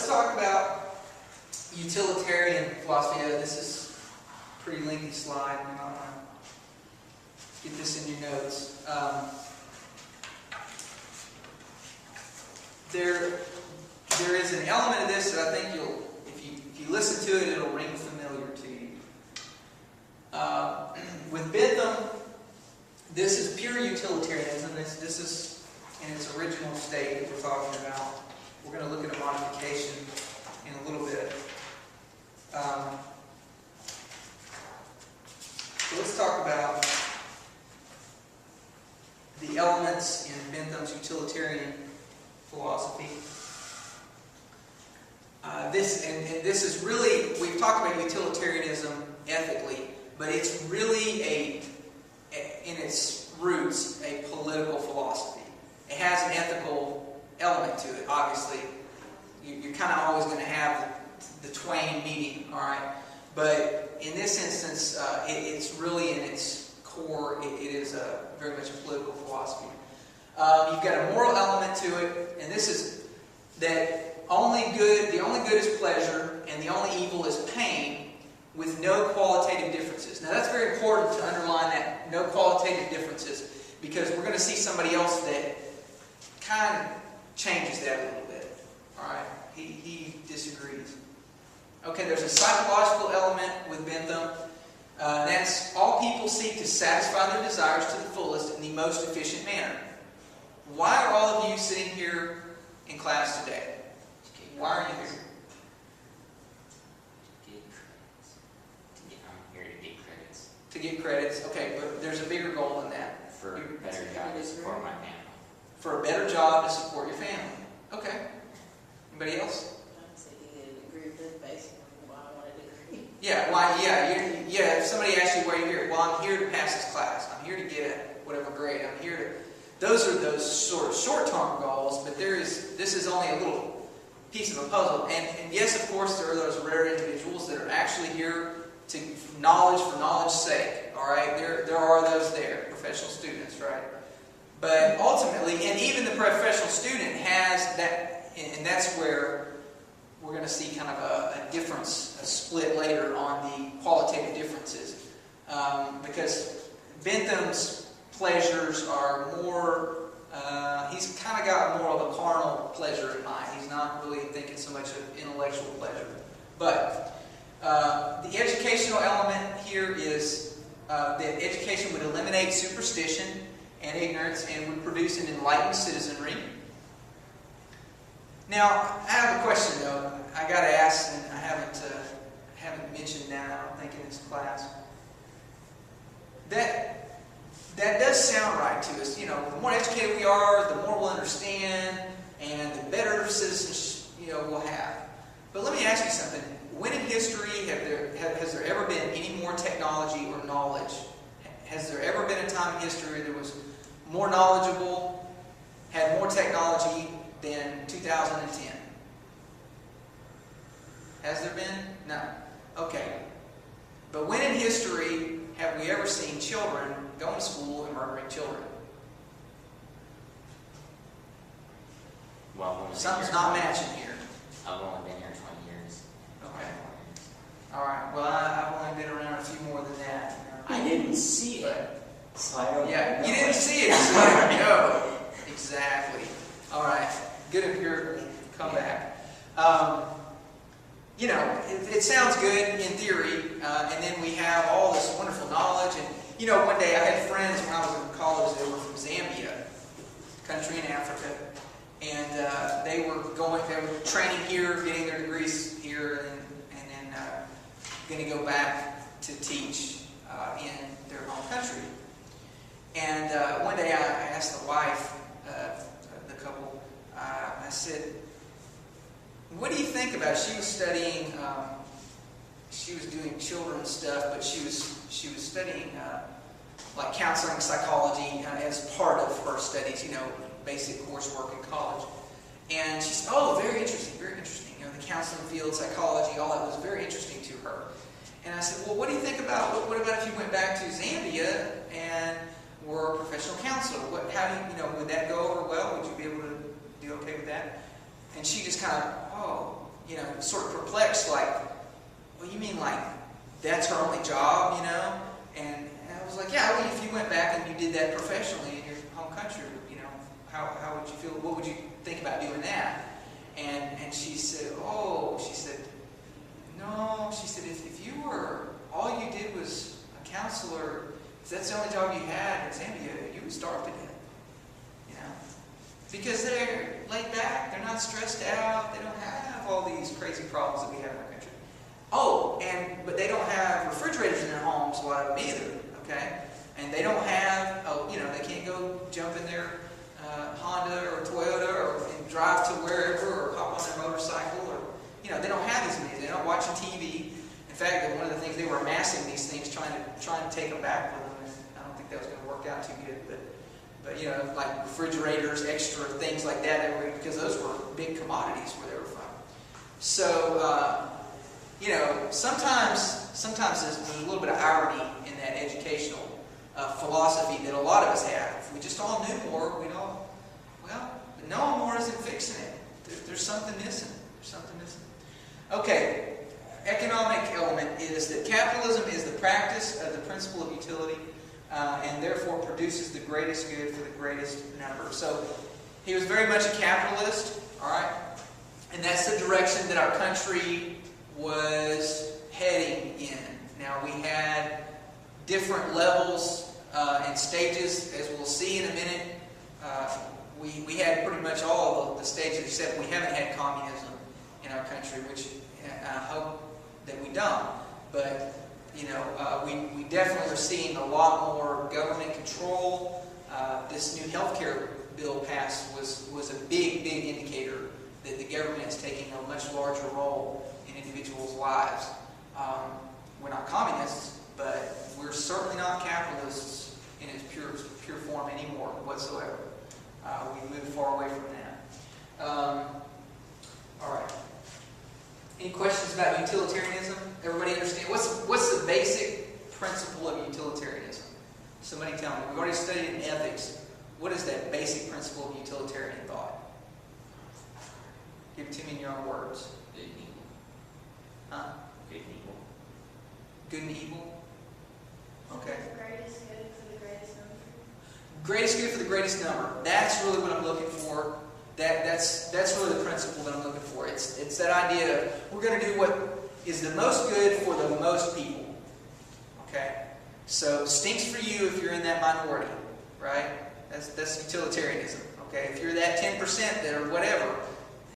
let's talk about utilitarian philosophy. This is a pretty lengthy slide. You might want to get this in your notes. There is an element of this that I think if you listen to it, it'll ring familiar to you. With Bentham, this is pure utilitarianism. This is in its original state that we're talking about. We're going to look at a modification in a little bit. So let's talk about the elements in Bentham's utilitarian philosophy. This is really, we've talked about utilitarianism ethically, but it's really in its roots, a political philosophy. It has an ethical element to it, obviously. You're kind of always going to have the twain meeting, all right? But in this instance, it's really in its core, it is very much a political philosophy. You've got a moral element to it, and this is that the only good is pleasure, and the only evil is pain, with no qualitative differences. Now that's very important to underline that, no qualitative differences, because we're going to see somebody else that kind of changes that a little bit. Alright? He disagrees. Okay, there's a psychological element with Bentham. That's all people seek to satisfy their desires to the fullest in the most efficient manner. Why are all of you sitting here in class today? Why are you here? I'm here to get credits. To get credits. Okay, but there's a bigger goal than that. For a better job to support my family. For a better job to support your family. Okay. Anybody else? I'd say you agree with this based on why I wanted to agree. Yeah, why? Yeah. If somebody asks you why you're here, well, I'm here to pass this class. I'm here to get whatever grade. I'm here to. Those are those sort of short-term goals, but this is only a little piece of a puzzle. And yes, of course, there are those rare individuals that are actually here to knowledge for knowledge's sake. All right, there are those there, professional students, right? But ultimately, and even the professional student has that, and that's where we're going to see kind of a difference, a split later on the qualitative differences, because Bentham's pleasures are more. He's kind of got more of a carnal pleasure in mind. He's not really thinking so much of intellectual pleasure. But the educational element here is that education would eliminate superstition and ignorance and would produce an enlightened citizenry. Now, I have a question though. I got to ask, and I haven't mentioned that, I don't think, in this class. That does sound right to us. You know, the more educated we are, the more we'll understand, and the better citizens, we'll have. But let me ask you something. When in history has there ever been any more technology or knowledge? Has there ever been a time in history that was more knowledgeable, had more technology than 2010? Has there been? No. Okay. But when in history have we ever seen children going to school and murdering children? Well, something's not matching here. I've only been here 20 years. Okay. All right. Well, I've only been around a few more than that. I didn't see it. So I don't Yeah, know. you didn't see it, so there you go. Exactly. All right. Good of your comeback. It sounds good in theory, and then we have all this wonderful knowledge. And, one day I had friends when I was in college that were from Zambia, country in Africa, and they were training here, getting their degrees here, and then going to go back to teach in their home country. And one day I asked the wife, the couple, I said, what do you think about it? She was studying, she was doing children's stuff, but she was studying like counseling psychology as part of her studies, basic coursework in college. And she said, oh, very interesting, very interesting. The counseling field, psychology, all that was very interesting to her. And I said, well, what do you think about, what about if you went back to Zambia and were a professional counselor? How do you, would that go over well? Would you be able to do okay with that? And she just kind of, sort of perplexed, like, well, you mean like that's her only job, And I was like, yeah, well, if you went back and you did that professionally in your home country, how would you feel? What would you think about doing that? And she said, no, she said, if you were, all you did was a counselor, if that's the only job you had in Zambia, you would starve to death. Because they're laid back, they're not stressed out, they don't have all these crazy problems that we have in our country. Oh, but they don't have refrigerators in their homes, a lot of them either, okay? And they don't have, they can't go jump in their Honda or Toyota and drive to wherever or hop on their motorcycle or, they don't have these things. They're not watching TV. In fact, one of the things, they were amassing these things, trying to take them back with them, and I don't think that was going to work out too good, but like refrigerators, extra things like that, because those were big commodities where they were from. So, sometimes there's a little bit of irony in that educational philosophy that a lot of us have. If we just all knew more, knowing more isn't fixing it. There's something missing. Okay, economic element is that capitalism is the practice of the principle of utility, and therefore produces the greatest good for the greatest number. So he was very much a capitalist, all right? And that's the direction that our country was heading in. Now, we had different levels and stages, as we'll see in a minute. We had pretty much all of the stages, except we haven't had communism in our country, which I hope that we don't. But we definitely are seeing a lot more government control. This new healthcare bill passed was a big indicator that the government is taking a much larger role in individuals' lives. We're not communists, but we're certainly not capitalists in its pure form anymore whatsoever. We moved far away from that. All right. Any questions about utilitarianism? Everybody understand? What's the basic principle of utilitarianism? Somebody tell me. We've already studied in ethics. What is that basic principle of utilitarian thought? Give it to me in your own words. Good and evil. Huh? Good and evil. Good and evil? Okay. The greatest good for the greatest number. Greatest good for the greatest number. That's really what I'm looking for. That's really the principle that I'm looking for. It's that idea of we're going to do what is the most good for the most people. Okay? So stinks for you if you're in that minority, right? That's utilitarianism. Okay? If you're that 10% that or whatever,